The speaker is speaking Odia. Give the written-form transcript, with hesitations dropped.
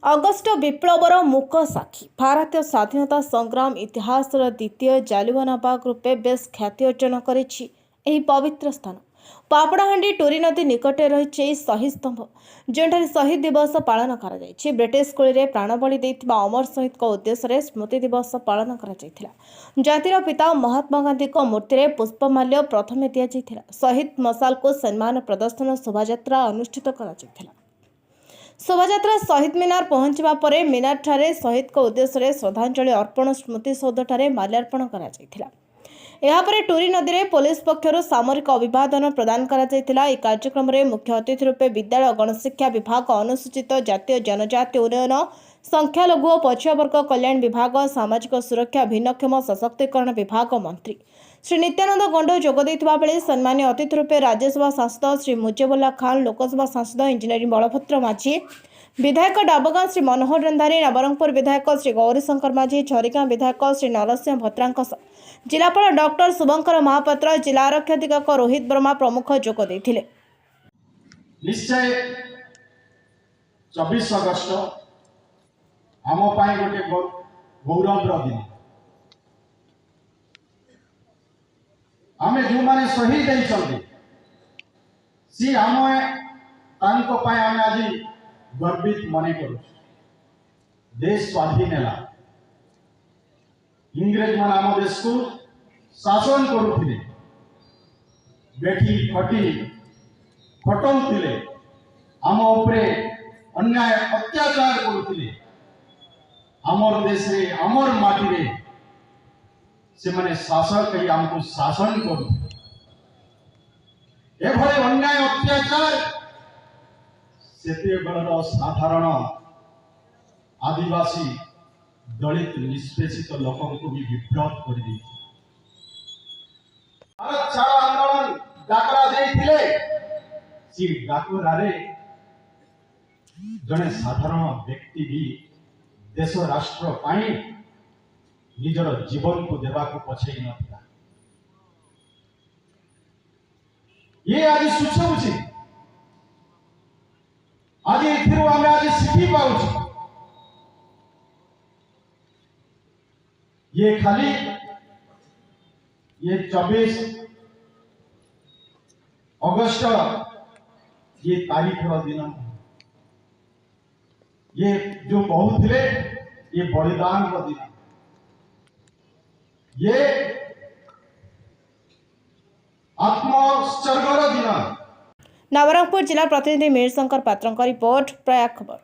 ଅଗଷ୍ଟ ବିପ୍ଳବର ମୂକ ସାକ୍ଷୀ ଭାରତୀୟ ସ୍ୱାଧୀନତା ସଂଗ୍ରାମ ଇତିହାସର ଦ୍ୱିତୀୟ ଜାଲିଆନାବାଗ ରୂପେ ବେଶ୍ ଖ୍ୟାତି ଅର୍ଜନ କରିଛି ଏହି ପବିତ୍ର ସ୍ଥାନ। ପାପଡ଼ାହାଣ୍ଡି ଟୁରୀ ନଦୀ ନିକଟରେ ରହିଛି ଏହି ଶହୀଦ ସ୍ତମ୍ଭ, ଯେଉଁଠାରେ ଶହୀଦ ଦିବସ ପାଳନ କରାଯାଇଛି। ବ୍ରିଟିଶ ଗୁଳିରେ ପ୍ରାଣବଳି ଦେଇଥିବା ଅମର ଶହୀଦଙ୍କ ଉଦ୍ଦେଶ୍ୟରେ ସ୍ମୃତି ଦିବସ ପାଳନ କରାଯାଇଥିଲା। ଜାତିର ପିତା ମହାତ୍ମା ଗାନ୍ଧୀଙ୍କ ମୂର୍ତ୍ତିରେ ପୁଷ୍ପମାଲ୍ୟ ପ୍ରଥମେ ଦିଆଯାଇଥିଲା। ଶହୀଦ ମଶାଲକୁ ସମ୍ମାନ ପ୍ରଦର୍ଶନ ଶୋଭାଯାତ୍ରା ଅନୁଷ୍ଠିତ କରାଯାଇଥିଲା। ଶୋଭାଯାତ୍ରା ଶହୀଦ ମିନାର ପହଞ୍ଚିବା ପରେ ମିନାରଠାରେ ଶହୀଦଙ୍କ ଉଦ୍ଦେଶ୍ୟରେ ଶ୍ରଦ୍ଧାଞ୍ଜଳି ଅର୍ପଣ ସ୍ମୃତିସୌଧଠାରେ ମାଲ୍ୟାର୍ପଣ କରାଯାଇଥିଲା। ଏହାପରେ ଟୁରୀ ନଦୀରେ ପୋଲିସ ପକ୍ଷରୁ ସାମରିକ ଅଭିବାଦନ ପ୍ରଦାନ କରାଯାଇଥିଲା। ଏହି କାର୍ଯ୍ୟକ୍ରମରେ ମୁଖ୍ୟ ଅତିଥି ରୂପେ ବିଦ୍ୟାଳୟ ଗଣଶିକ୍ଷା ବିଭାଗ, ଅନୁସୂଚିତ ଜାତୀୟ ଜନଜାତି ଉନ୍ନୟନ, ସଂଖ୍ୟାଲଘୁ ଓ ପଛୁଆବର୍ଗ କଲ୍ୟାଣ ବିଭାଗ, ସାମାଜିକ ସୁରକ୍ଷା ଭିନ୍ନକ୍ଷମ ସଶକ୍ତିକରଣ ବିଭାଗ ମନ୍ତ୍ରୀ ଶ୍ରୀ ନିତ୍ୟାନନ୍ଦ ଗଣ୍ଡ ଯୋଗ ଦେଇଥିବା ବେଳେ ସମ୍ମାନୀୟ ଅତିଥି ରୂପେ ରାଜ୍ୟସଭା ସାଂସଦ ଶ୍ରୀ ମୁଜିବୁଲ୍ଲା ଖାନ, ଲୋକସଭା ସାଂସଦ ଇଞ୍ଜିନିୟର ବଳଭଦ୍ର ମାଝୀ, विधायक डाबगां श्री मनोहर रंधारी, नवरंगपुर विधायक श्री गौरीशंकर माझी, झरीगां विधायक श्री नरसिंह भद्रांक जिलापाल डॉक्टर शुभंकर महापात्र, जिला आरक्षी अधीक्षक रोहित वर्मा प्रमुख जोग देथिले। निश्चय 24 अगस्त आम पाई गोटे गौरव दिन। आमे जो माने शहीद होइछन्ती सी आमे तांको पाई आमे आज गर्वित मने करू। देश स्वाधीन है, इंग्रेज मान आम देश को शासन करुले, बेठी खटी खटाऊले, आम उपरे अन्याय अत्याचार करुले। आमर देश रे आमर माटी रे से माने शासक कही आमको शासन करू। एभले अन्याय अत्याचार साधारण आदिवासी दलित निष्पेषित लोक को भी विभ्रत कर भारत छाड़ आंदोलन डाकरा डाकरारे जड़े साधारण व्यक्ति भी देश राष्ट्र पाई निजर जीवन को देवा को पछई नथिला। ये आज सुछुछि आज आज शिखी पाऊँ। ये खाली ये 24 अगस्त ये तारीख दिन, ये जो कहते ये बलिदान दिन, ये आत्मोत्सर्गर दिन। नवरंगपुर जिला प्रतिनिधि मीर शंकर पात्रों का रिपोर्ट, प्रयाग खबर।